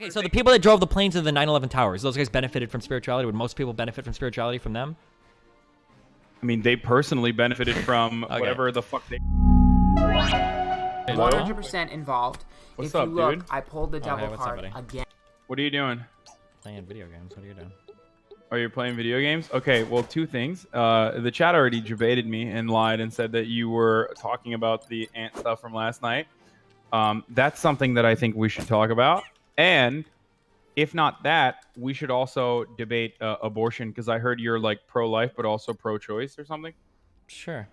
Okay, so the people that drove the planes to the 9/11 towers, those guys benefited from spirituality. Would most people benefit from spirituality from them? I mean, they personally benefited from whatever the fuck they. 100% involved. What's if up, you look, dude? I pulled the devil what's up, card buddy? again. What are you doing? Playing video games. What are you doing? Are you playing video games? Okay, well, two things. The chat already debated me and lied and said that you were talking about the ant stuff from last night. That's something that I think we should talk about. And if not that, we should also debate abortion, because I heard you're like pro-life but also pro-choice or something. Sure.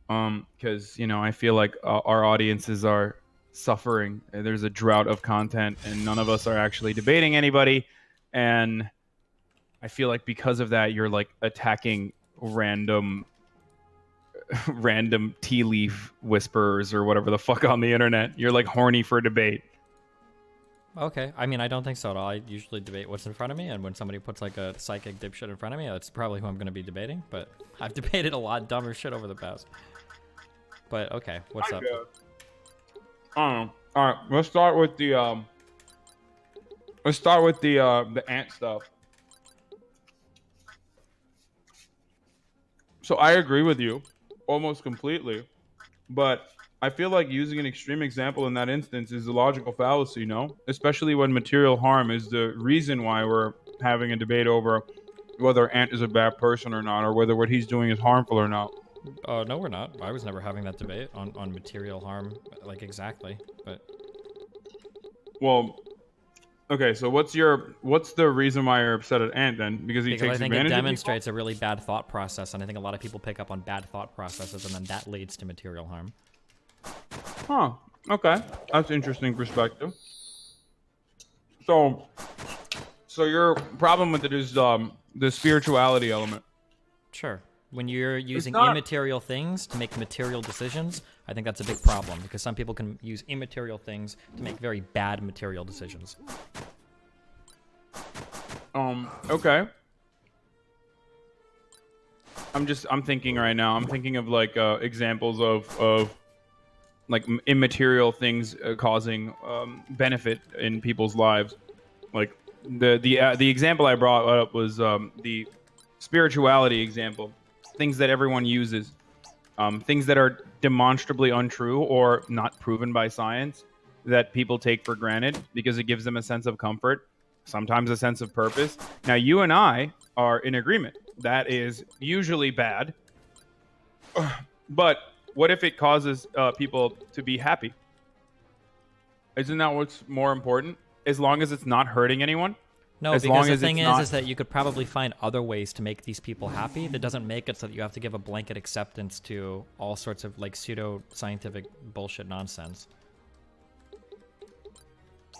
Because I feel like our audiences are suffering. There's a drought of content, and none of us are actually debating anybody. And I feel like because of that, you're like attacking random tea leaf whisperers or whatever the fuck on the internet. You're like horny for debate. Okay. I mean, I don't think so at all. I usually debate what's in front of me, and when somebody puts like a psychic dipshit in front of me, that's probably who I'm going to be debating. But I've debated a lot dumber shit over the past. But okay, what's up? All right, let's start with the ant stuff. So I agree with you almost completely, but I feel like using an extreme example in that instance is a logical fallacy, no? Especially when material harm is the reason why we're having a debate over whether Ant is a bad person or not, or whether what he's doing is harmful or not. No, we're not. I was never having that debate on material harm, like exactly. But well, okay. So what's the reason why you're upset at Ant then? Because he takes I think it advantage of demonstrates a really bad thought process, and I think a lot of people pick up on bad thought processes, and then that leads to material harm. Huh. Okay. That's an interesting perspective. So your problem with it is the spirituality element. Sure. When you're using immaterial things to make material decisions, I think that's a big problem, because some people can use immaterial things to make very bad material decisions. Okay. I'm thinking right now. I'm thinking of like examples of like immaterial things causing benefit in people's lives. Like the example I brought up was the spirituality example. Things that everyone uses, things that are demonstrably untrue or not proven by science, that people take for granted because it gives them a sense of comfort, sometimes a sense of purpose. Now, you and I are in agreement. That is usually bad. But what if it causes people to be happy? Isn't that what's more important? As long as it's not hurting anyone? No, because the thing is that you could probably find other ways to make these people happy. That doesn't make it so that you have to give a blanket acceptance to all sorts of like pseudo-scientific bullshit nonsense.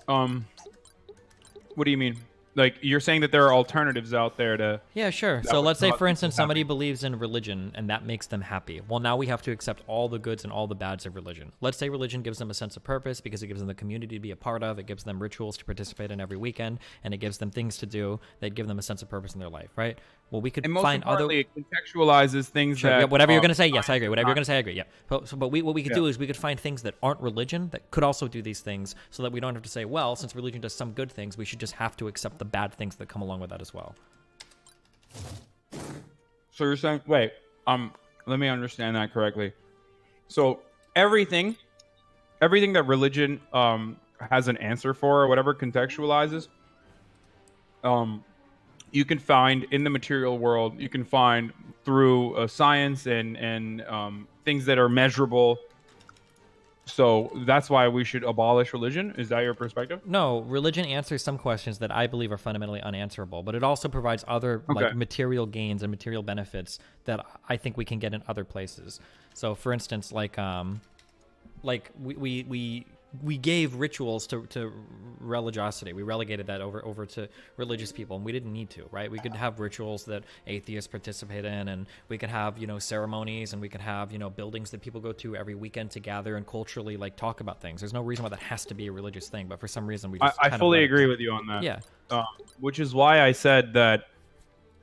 What do you mean? Like, you're saying that there are alternatives out there to... Yeah, sure. So let's say, for instance, somebody believes in religion and that makes them happy. Well, now we have to accept all the goods and all the bads of religion. Let's say religion gives them a sense of purpose because it gives them the community to be a part of. It gives them rituals to participate in every weekend, and it gives them things to do that give them a sense of purpose in their life, right? Well, we could find other... it contextualizes things sure, that... Yeah, whatever you're going to say, yes, I agree. Whatever you're going to say, I agree, yeah. But what we could do is we could find things that aren't religion that could also do these things, so that we don't have to say, well, since religion does some good things, we should just have to accept the bad things that come along with that as well. So you're saying... Wait, let me understand that correctly. So everything that religion has an answer for, or whatever contextualizes... you can find in the material world, you can find through science and things that are measurable. So that's why we should abolish religion? Is that your perspective? No, religion answers some questions that I believe are fundamentally unanswerable, but it also provides other like material gains and material benefits that I think we can get in other places. So for instance, like we gave rituals to religiosity. We relegated that over to religious people, and we didn't need to, right? We could have rituals that atheists participate in, and we could have, ceremonies, and we could have, buildings that people go to every weekend to gather and culturally, like, talk about things. There's no reason why that has to be a religious thing, but for some reason we just I fully agree with you on that. Yeah. Which is why I said that,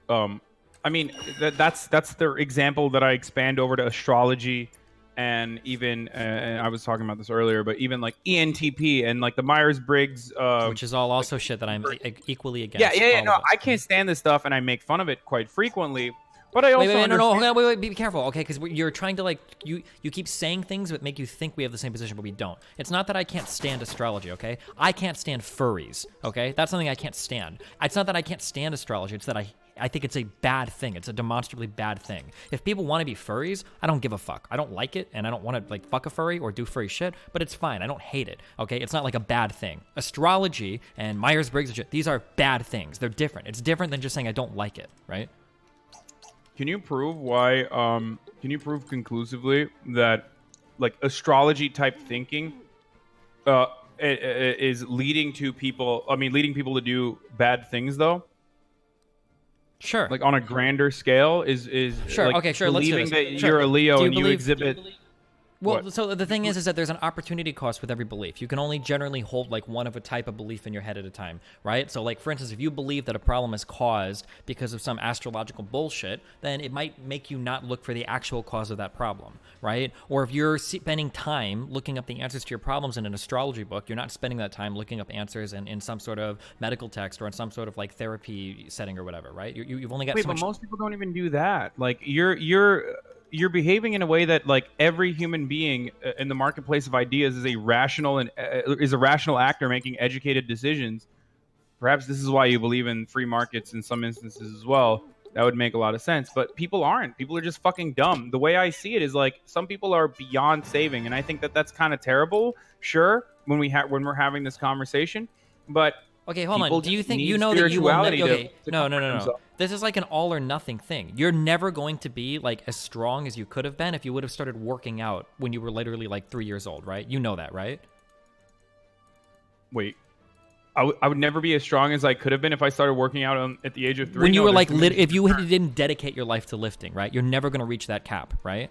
that's the example that I expand over to astrology and even and I was talking about this earlier, but even like ENTP and like the Myers-Briggs, which is all also shit that I'm equally against. Yeah. No, I can't stand this stuff, and I make fun of it quite frequently. But I also wait, be careful, okay? Because you're trying to like you keep saying things that make you think we have the same position, but we don't. It's not that I can't stand astrology, okay? I can't stand furries, okay? That's something I can't stand. It's not that I can't stand astrology. It's that I think it's a bad thing. It's a demonstrably bad thing. If people want to be furries, I don't give a fuck. I don't like it, and I don't want to like fuck a furry or do furry shit, but it's fine. I don't hate it, okay? It's not like a bad thing. Astrology and Myers-Briggs and shit, these are bad things. They're different. It's different than just saying I don't like it, right? Can you prove why? Can you prove conclusively that like astrology type thinking is leading people to do bad things though? Sure. Like on a grander scale is sure. Like okay, sure. Let's do believing this. that Sure. you're a Leo and you believe, exhibit. Well, What? so the thing is that there's an opportunity cost with every belief. You can only generally hold like one of a type of belief in your head at a time, right? So like, for instance, if you believe that a problem is caused because of some astrological bullshit, then it might make you not look for the actual cause of that problem, right? Or if you're spending time looking up the answers to your problems in an astrology book, you're not spending that time looking up answers in some sort of medical text or in some sort of like therapy setting or whatever, right? You've only got Wait, so but much... most people don't even do that. Like you're behaving in a way that like every human being in the marketplace of ideas is a rational actor making educated decisions. Perhaps this is why you believe in free markets in some instances as well. That would make a lot of sense, but people aren't. People are just fucking dumb. The way I see it is like some people are beyond saving, and I think that that's kind of terrible. Sure, when we're having this conversation, but okay, hold people on. Do you think need you know that you will? Okay, to no. comfort themselves. This is like an all or nothing thing. You're never going to be like as strong as you could have been if you would have started working out when you were literally like 3 years old, right? You know that, right? Wait. I would never be as strong as I could have been if I started working out at the age of 3. When you were like, if you didn't dedicate your life to lifting, right? You're never going to reach that cap, right?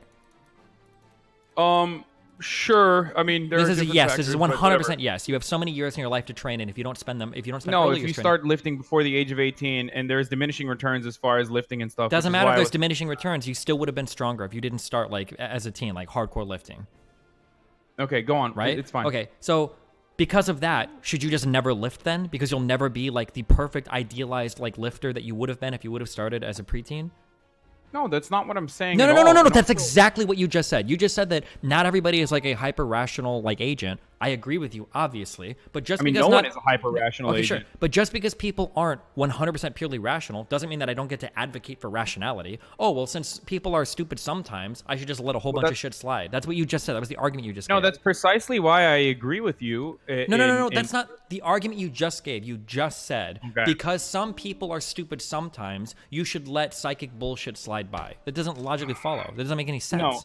Sure. I mean, this is a yes. This is 100% yes. You have so many years in your life to train, and if you don't spend no, early if you start lifting before the age of 18, and there's diminishing returns as far as lifting and stuff. Doesn't matter if there's diminishing returns. You still would have been stronger if you didn't start like as a teen, like hardcore lifting. Okay, go on. Right? It's fine. Okay, so because of that, should you just never lift then? Because you'll never be like the perfect idealized like lifter that you would have been if you would have started as a preteen? No, that's not what I'm saying. No. That's exactly what you just said. You just said that not everybody is like a hyper rational like agent. I agree with you, obviously, but just because no one is a hyper rational agent. Sure. But just because people aren't 100% purely rational doesn't mean that I don't get to advocate for rationality. Oh well, since people are stupid sometimes, I should just let a whole bunch of shit slide. That's what you just said. That was the argument you just gave. No, that's precisely why I agree with you. No. That's not the argument you just gave. You just said because some people are stupid sometimes, you should let psychic bullshit slide by. That doesn't logically follow. That doesn't make any sense. No,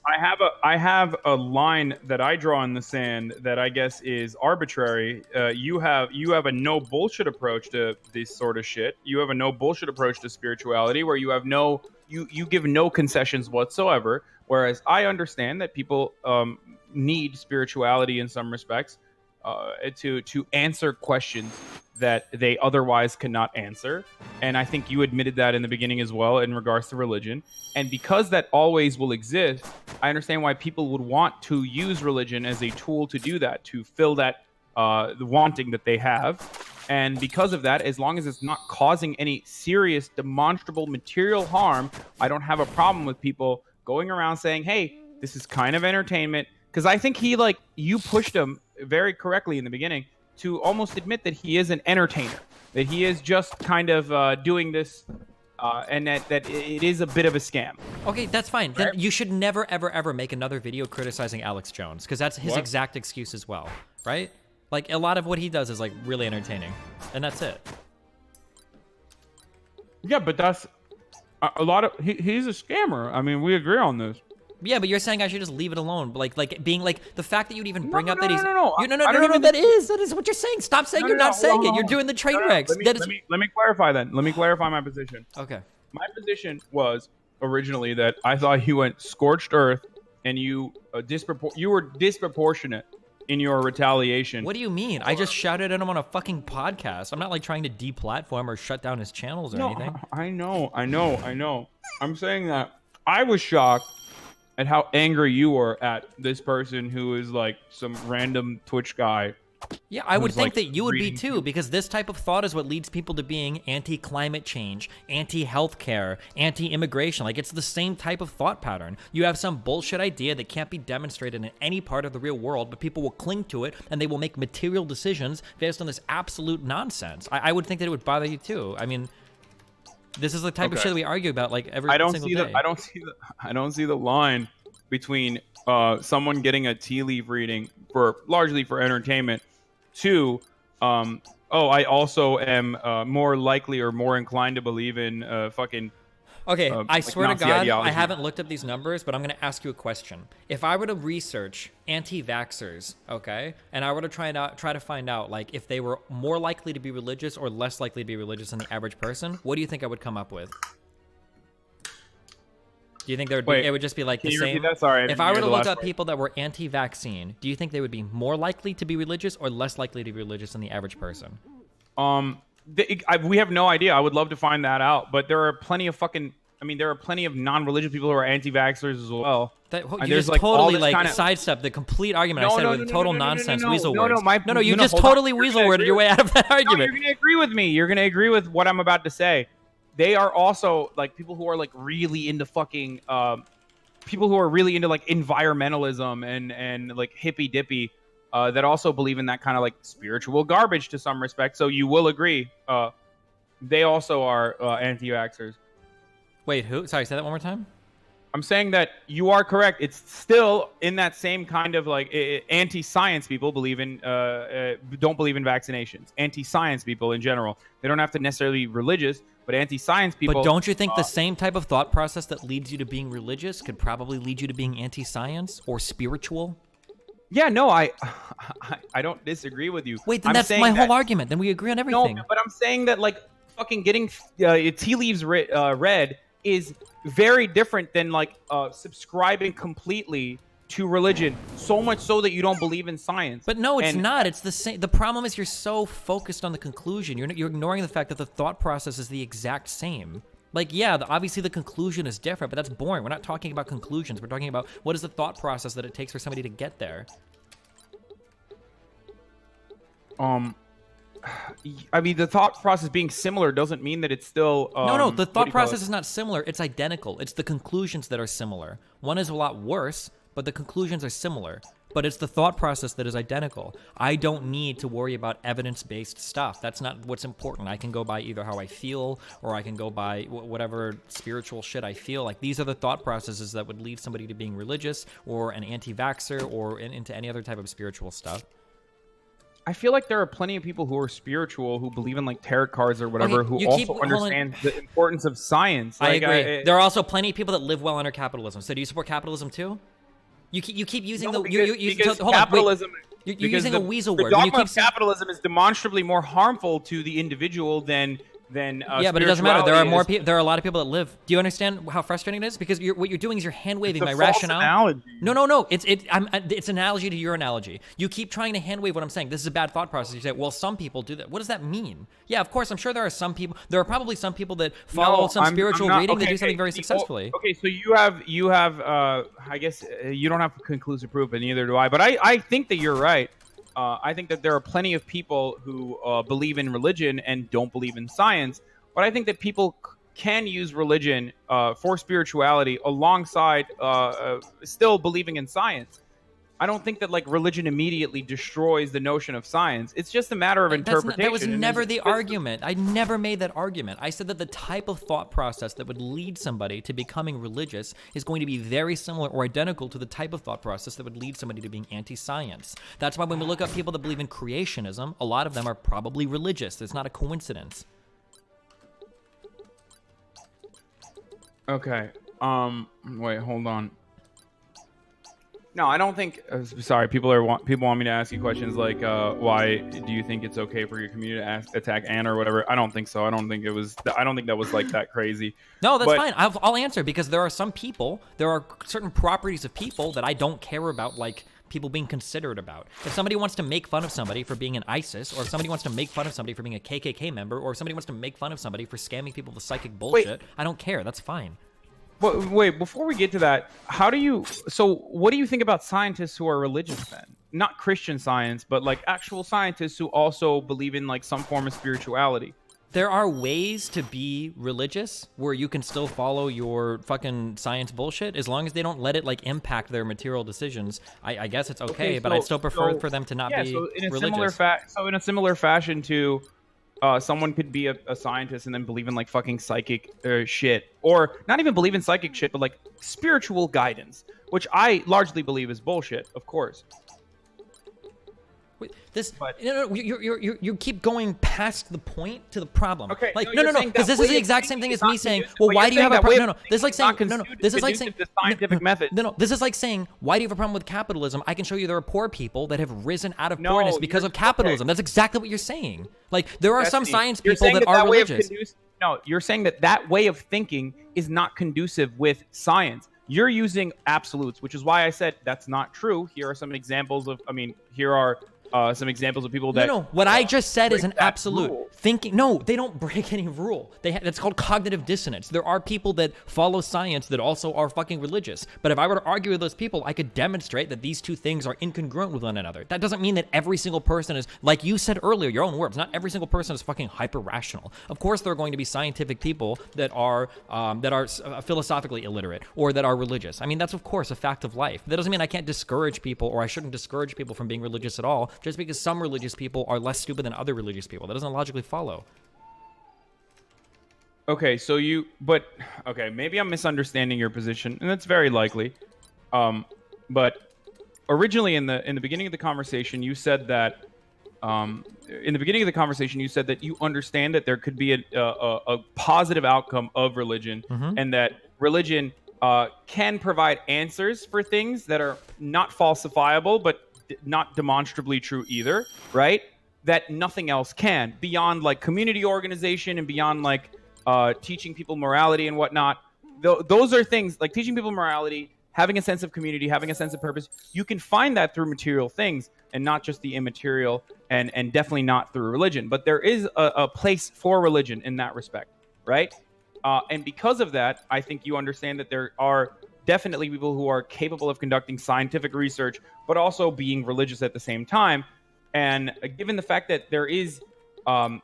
I have a line that I draw in the sand that I guess is arbitrary. You have a no bullshit approach to this sort of shit. You have a no bullshit approach to spirituality where you have you give no concessions whatsoever. Whereas I understand that people need spirituality in some respects to answer questions that they otherwise cannot answer. And I think you admitted that in the beginning as well in regards to religion. And because that always will exist, I understand why people would want to use religion as a tool to do that, to fill that the wanting that they have. And because of that, as long as it's not causing any serious, demonstrable material harm, I don't have a problem with people going around saying, hey, this is kind of entertainment. Because I think you pushed him very correctly in the beginning to almost admit that he is an entertainer, that he is just kind of doing this, and that it is a bit of a scam. Okay, that's fine. Right? Then you should never, ever make another video criticizing Alex Jones, because that's his exact excuse as well, right? Like, a lot of what he does is, like, really entertaining, and that's it. Yeah, but that's a lot of... He's a scammer. I mean, we agree on this. Yeah, but you're saying I should just leave it alone. But like being like the fact that you'd even bring up that he's no. That is what you're saying. Stop saying you're not saying it. You're doing the train wrecks. Let me clarify then. Let me clarify my position. Okay. My position was originally that I thought you went scorched earth and you were disproportionate in your retaliation. What do you mean? I just shouted at him on a fucking podcast. I'm not like trying to deplatform or shut down his channels or anything. I know. I'm saying that I was shocked at how angry you are at this person who is like some random Twitch guy. Yeah, I would who's, think like, that you would be reading- too, because this type of thought is what leads people to being anti-climate change, anti-healthcare, anti-immigration. Like, it's the same type of thought pattern. You have some bullshit idea that can't be demonstrated in any part of the real world, but people will cling to it, and they will make material decisions based on this absolute nonsense. I would think that it would bother you too. I mean, this is the type of shit that we argue about like every single day. I don't see the line between someone getting a tea leaf reading largely for entertainment to I also am more likely or more inclined to believe in fucking Okay, I like swear to Nazi God, ideology. I haven't looked up these numbers, but I'm going to ask you a question. If I were to research anti-vaxxers, okay, and I were to try to find out, like, if they were more likely to be religious or less likely to be religious than the average person, what do you think I would come up with? Do you think there would be, it would just be like can the you same? repeat that? Sorry, I If didn't I hear were to the look last up part. people that were anti-vaccine, do you think they would be more likely to be religious or less likely to be religious than the average person? We have no idea. I would love to find that out, but there are plenty of there are plenty of non-religious people who are anti-vaxxers as well. That, you And just there's, all totally this like kinda- sidestepped the complete argument I said with total nonsense weasel no, words. no, You no, just hold on. totally You're weasel gonna worded agree your way out of that No, argument. you're gonna agree with me. You're gonna agree with what I'm about to say. They are also like people who are like really into fucking people who are really into like environmentalism and like hippy dippy that also believe in that kind of like spiritual garbage to some respect. So you will agree. They also are anti-vaxxers. Wait, who? Sorry, say that one more time. I'm saying that you are correct. It's still in that same kind of like anti-science people believe in don't believe in vaccinations. Anti-science people in general. They don't have to necessarily be religious, but anti-science people. But don't you think the same type of thought process that leads you to being religious could probably lead you to being anti-science or spiritual? Yeah, no, I don't disagree with you. Wait, then I'm that's saying my that- whole argument. Then we agree on everything. No, but I'm saying that like fucking getting tea leaves read is very different than like subscribing completely to religion, so much so that you don't believe in science. But no, it's And- not. It's the same. The problem is you're so focused on the conclusion. You're ignoring the fact that the thought process is the exact same. Like, yeah, obviously the conclusion is different, but that's boring. We're not talking about conclusions. We're talking about what is the thought process that it takes for somebody to get there. I mean, the thought process being similar doesn't mean that it's still. No, the what do thought you call process it? is not similar. It's identical. It's the conclusions that are similar. One is a lot worse, but the conclusions are similar. But it's the thought process that is identical. I don't need to worry about evidence-based stuff. That's not what's important. I can go by either how I feel or I can go by whatever spiritual shit I feel. Like, these are the thought processes that would lead somebody to being religious or an anti-vaxxer or into any other type of spiritual stuff. I feel like there are plenty of people who are spiritual who believe in like tarot cards or whatever Okay, who you also keep- hold on. understand the importance of science. I Like, agree. There are also plenty of people that live well under capitalism. So do you support capitalism too? You keep using No, the because hold on, wait. capitalism. You're because using a weasel word. The When you dogma keep of saying- capitalism is demonstrably more harmful to the individual than Yeah, but it doesn't matter. There are more spirituality people. There are a lot of people that live. Do you understand how frustrating it is? Because what you're doing is you're hand waving It's a my false rationale. analogy. No. It's an analogy to your analogy. You keep trying to hand wave what I'm saying. This is a bad thought process. You say, well, some people do that. What does that mean? Yeah, of course. I'm sure there are some people. There are probably some people that follow No, some I'm spiritual not- reading that okay, do something okay, very see, successfully. Okay, so you have I guess you don't have conclusive proof, and neither do I. But I think that you're right. I think that there are plenty of people who believe in religion and don't believe in science. But I think that people can use religion for spirituality alongside still believing in science. I don't think that like religion immediately destroys the notion of science. It's just a matter of interpretation. That was and never there's- the argument. I never made that argument. I said that the type of thought process that would lead somebody to becoming religious is going to be very similar or identical to the type of thought process that would lead somebody to being anti-science. That's why when we look up people that believe in creationism, a lot of them are probably religious. It's not a coincidence. Okay. Wait, hold on. No, I don't think. Sorry, people want me to ask you questions like, why do you think it's okay for your community to attack Anna or whatever? I don't think so. I don't think that was like that crazy. No, that's But- fine. I'll answer because there are some people, there are certain properties of people that I don't care about, like people being considerate about. If somebody wants to make fun of somebody for being an ISIS, or if somebody wants to make fun of somebody for being a KKK member, or if somebody wants to make fun of somebody for scamming people with psychic bullshit, I don't care. That's fine. Wait, before we get to that, what do you think about scientists who are religious then? Not Christian science, but like actual scientists who also believe in like some form of spirituality. There are ways to be religious where you can still follow your fucking science bullshit as long as they don't let it like impact their material decisions. I guess it's okay, but I'd still prefer for them to not be religious. In a similar fashion to someone could be a scientist and then believe in like fucking psychic shit, or not even believe in psychic shit, but like spiritual guidance, which I largely believe is bullshit, of course. You keep going past the point to the problem. Okay, like no, no, because this is the exact same thing as me saying, well, why do you have a problem? No, this is like saying, this is like saying, the scientific method. No, this is like saying, why do you have a problem with capitalism? I can show you there are poor people that have risen out of poorness because of capitalism. That's exactly what you're saying. Like there are some science people that are religious. No, you're saying that way of thinking is not conducive with science. You're using absolutes, which is why I said that's not true. Here are some examples of. Here are some examples of people that. No. What I just said is an absolute thinking. No, they don't break any rule. That's called cognitive dissonance. There are people that follow science that also are fucking religious. But if I were to argue with those people, I could demonstrate that these two things are incongruent with one another. That doesn't mean that every single person is, like you said earlier, your own words. Not every single person is fucking hyper rational. Of course, there are going to be scientific people that are philosophically illiterate or that are religious. I mean, that's of course a fact of life. That doesn't mean I can't discourage people or I shouldn't discourage people from being religious at all. Just because some religious people are less stupid than other religious people. That doesn't logically follow. Okay, maybe I'm misunderstanding your position, and that's very likely. But originally in the beginning of the conversation, you said that you understand that there could be a positive outcome of religion, and that religion can provide answers for things that are not falsifiable, but not demonstrably true either, right? That nothing else can, beyond like community organization and beyond like teaching people morality and whatnot. Those are things like teaching people morality, having a sense of community, having a sense of purpose. You can find that through material things and not just the immaterial, and definitely not through religion. But there is a place for religion in that respect, right? And because of that, I think you understand that there are definitely people who are capable of conducting scientific research, but also being religious at the same time. And given the fact that there is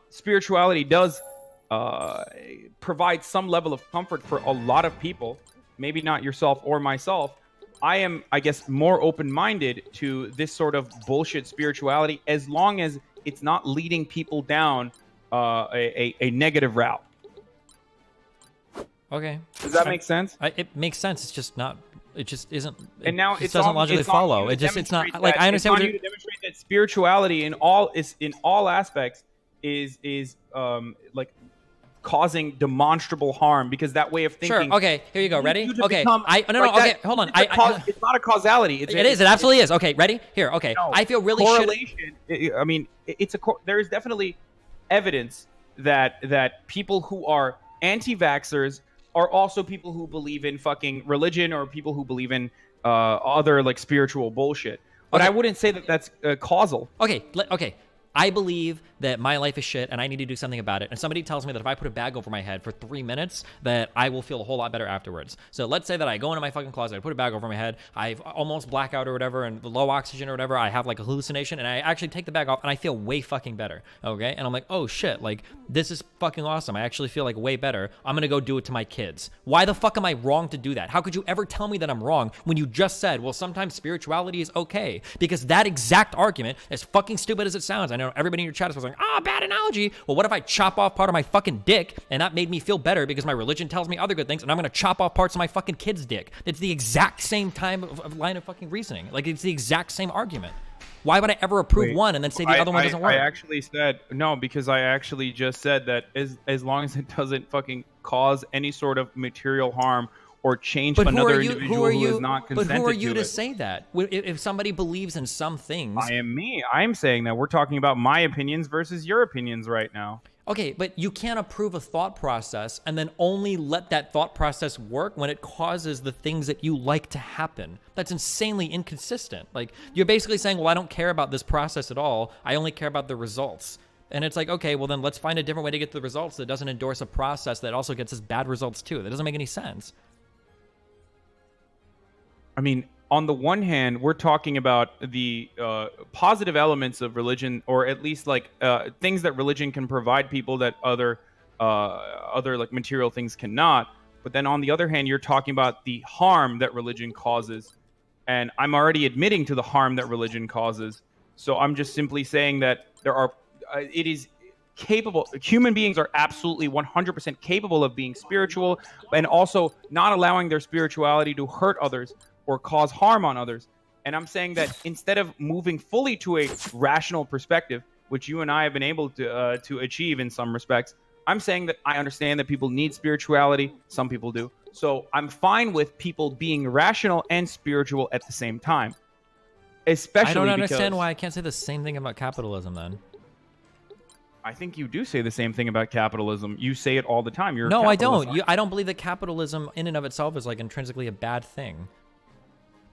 spirituality does provide some level of comfort for a lot of people, maybe not yourself or myself, I am, I guess, more open-minded to this sort of bullshit spirituality as long as it's not leading people down a negative route. Okay. Does that make sense? It makes sense. It's just not. It just isn't. And now it doesn't logically follow. It's not like I understand. It's on you to demonstrate that spirituality in all aspects is like causing demonstrable harm, because that way of thinking. Sure. Okay. Here you go. Ready? Okay. Okay. Hold on. It's not a causality. It is. It absolutely is. Okay. Ready? Here. Okay. No, I feel really correlation. I mean, there is definitely evidence that people who are anti-vaxxers are also people who believe in fucking religion, or people who believe in other like spiritual bullshit. But I wouldn't say that that's causal. Okay. I believe that my life is shit and I need to do something about it. And somebody tells me that if I put a bag over my head for 3 minutes, that I will feel a whole lot better afterwards. So let's say that I go into my fucking closet, I put a bag over my head, I almost black out or whatever, and low oxygen or whatever, I have like a hallucination, and I actually take the bag off and I feel way fucking better. Okay. And I'm like, oh shit, like this is fucking awesome. I actually feel like way better. I'm going to go do it to my kids. Why the fuck am I wrong to do that? How could you ever tell me that I'm wrong when you just said, well, sometimes spirituality is okay? Because that exact argument, as fucking stupid as it sounds, I know everybody in your chat is like, bad analogy. Well, what if I chop off part of my fucking dick and that made me feel better because my religion tells me other good things, and I'm going to chop off parts of my fucking kid's dick? It's the exact same line of fucking reasoning. Like, it's the exact same argument. Why would I ever approve one and then say the other one doesn't work? I actually said no, because I actually just said that as long as it doesn't fucking cause any sort of material harm or change another individual who is not consented to it. But who are you to say that? If somebody believes in some things... I am me. I'm saying that. We're talking about my opinions versus your opinions right now. Okay, but you can't approve a thought process and then only let that thought process work when it causes the things that you like to happen. That's insanely inconsistent. Like, you're basically saying, well, I don't care about this process at all. I only care about the results. And it's like, okay, well, then let's find a different way to get to the results that doesn't endorse a process that also gets us bad results too. That doesn't make any sense. I mean, on the one hand, we're talking about the positive elements of religion, or at least like things that religion can provide people that other like material things cannot. But then on the other hand, you're talking about the harm that religion causes, and I'm already admitting to the harm that religion causes. So I'm just simply saying that there are, it is capable. Human beings are absolutely 100% capable of being spiritual, and also not allowing their spirituality to hurt others or cause harm on others. And I'm saying that instead of moving fully to a rational perspective, which you and I have been able to achieve in some respects, I'm saying that I understand that people need spirituality. Some people do. So I'm fine with people being rational and spiritual at the same time. Especially I don't understand because why I can't say the same thing about capitalism then. I think you do say the same thing about capitalism. You say it all the time. You're a No, I capitalist. don't. I don't believe that capitalism in and of itself is like intrinsically a bad thing.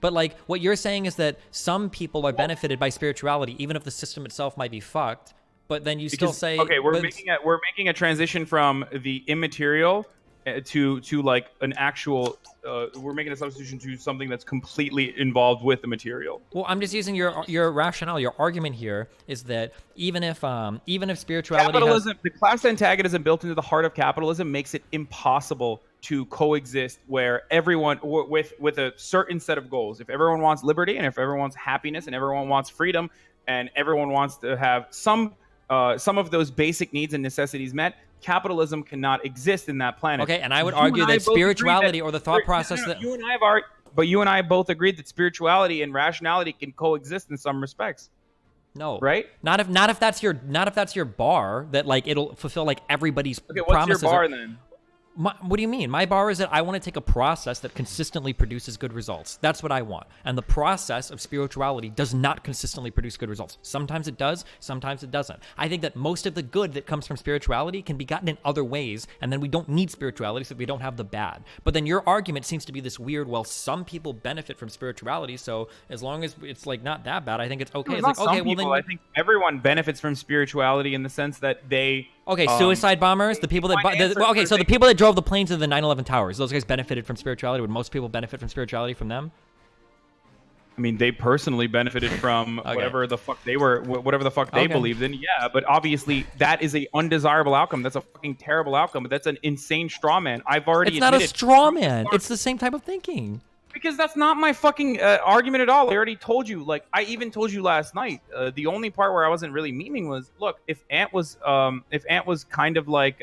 But like what you're saying is that some people are benefited by spirituality, even if the system itself might be fucked. But then you still say, okay, we're making a transition from the immaterial to like an actual. We're making a substitution to something that's completely involved with the material. Well, I'm just using your rationale. Your argument here is that even if spirituality Capitalism, the class antagonism built into the heart of capitalism makes it impossible to coexist where everyone with a certain set of goals. If everyone wants liberty, and if everyone wants happiness, and everyone wants freedom, and everyone wants to have some of those basic needs and necessities met, capitalism cannot exist in that planet. Okay, and I would argue that spirituality or the thought process that you and I have both agreed that spirituality and rationality can coexist in some respects. no, right? Not if that's your bar that like it'll fulfill like everybody's Okay, what's promises. your bar then? What do you mean? My bar is that I want to take a process that consistently produces good results. That's what I want. And the process of spirituality does not consistently produce good results. Sometimes it does, sometimes it doesn't. I think that most of the good that comes from spirituality can be gotten in other ways, and then we don't need spirituality so we don't have the bad. But then your argument seems to be this weird, well, some people benefit from spirituality, so as long as it's like not that bad, I think it's okay. No, it's not like, okay, some well people. then I think everyone benefits from spirituality in the sense that they... Okay, suicide bombers, the people that the people that drove the planes to the 9/11 towers, those guys benefited from spirituality. Would most people benefit from spirituality from them? I mean, they personally benefited from whatever the fuck they believed in. Yeah, but obviously that is a undesirable outcome. That's a fucking terrible outcome. But that's an insane straw man. I've already It's not a straw man. It's the same type of thinking. Because that's not my fucking argument at all. I already told you. Like, I even told you last night. The only part where I wasn't really memeing was, look, if Ant was kind of like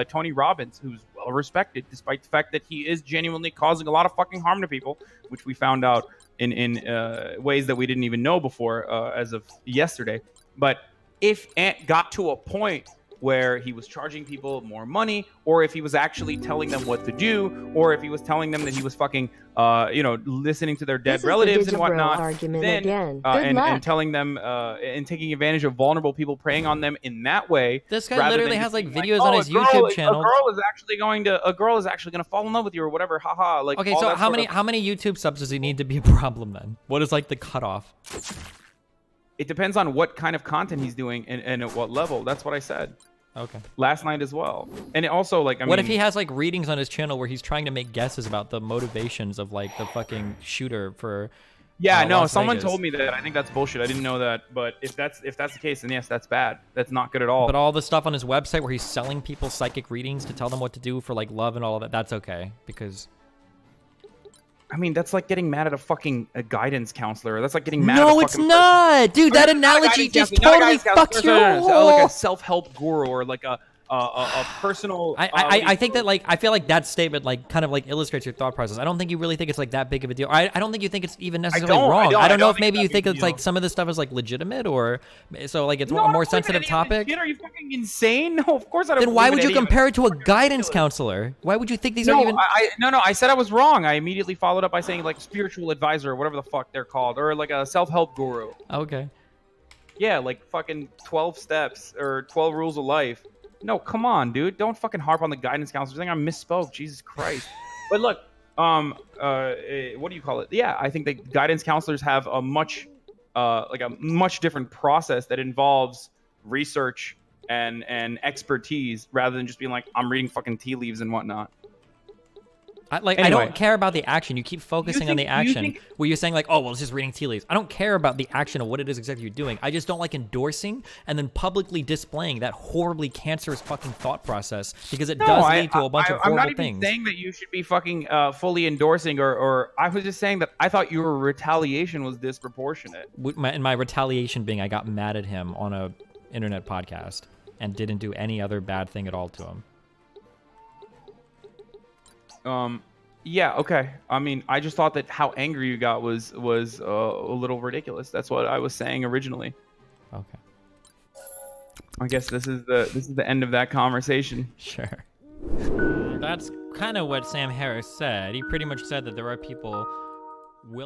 Tony Robbins, who's well respected, despite the fact that he is genuinely causing a lot of fucking harm to people, which we found out in ways that we didn't even know before as of yesterday. But if Ant got to a point where he was charging people more money, or if he was actually telling them what to do, or if he was telling them that he was fucking, listening to their dead relatives and whatnot, then, and telling them and taking advantage of vulnerable people, preying on them in that way. This guy literally has like videos on his YouTube channel. A girl is actually going to fall in love with you or whatever. Haha. Like, okay, so how many YouTube subs does he need to be a problem then? What is like the cutoff? It depends on what kind of content he's doing and at what level. That's what I said. Okay. Last night as well. And it also, like, what if he has like readings on his channel where he's trying to make guesses about the motivations of like the fucking shooter for someone told me that. I think that's bullshit. I didn't know that. But if that's the case, then yes, that's bad. That's not good at all. But all the stuff on his website where he's selling people psychic readings to tell them what to do for like love and all of that, that's okay because I mean, that's like getting mad at a guidance counselor. That's like getting mad at No, it's not! Dude, that analogy just totally fucks your whole... Like a self-help guru or like a personal... I think that, like, I feel like that statement, like, kind of, like, illustrates your thought process. I don't think you really think it's, like, that big of a deal. I don't think you think it's even necessarily wrong. I don't know if maybe you think it's, like, some of this stuff is, like, legitimate or... So, like, it's a more sensitive topic. Are you fucking insane? No, of course I don't. Then why would you compare it to a guidance counselor? Why would you think these are even... No, I said I was wrong. I immediately followed up by saying, like, spiritual advisor or whatever the fuck they're called. Or, like, a self-help guru. Okay. Yeah, like, fucking 12 steps or 12 rules of life. No, come on, dude. Don't fucking harp on the guidance counselor. I think I misspoke. Jesus Christ. But look, what do you call it? Yeah, I think that guidance counselors have a much different process that involves research and expertise rather than just being like, I'm reading fucking tea leaves and whatnot. I Anyway. don't care about the action. You keep focusing on the action. Where you're saying like, oh, well, it's just reading tea leaves. I don't care about the action of what it is exactly you're doing. I just don't like endorsing and then publicly displaying that horribly cancerous fucking thought process because it does lead to a bunch of horrible I'm not even things. saying that you should be fucking fully endorsing, or I was just saying that I thought your retaliation was disproportionate. And my retaliation being I got mad at him on a internet podcast and didn't do any other bad thing at all to him. Yeah, okay. I mean, I just thought that how angry you got was a little ridiculous. That's what I was saying originally. Okay. I guess this is the end of that conversation. Sure. That's kind of what Sam Harris said. He pretty much said that there are people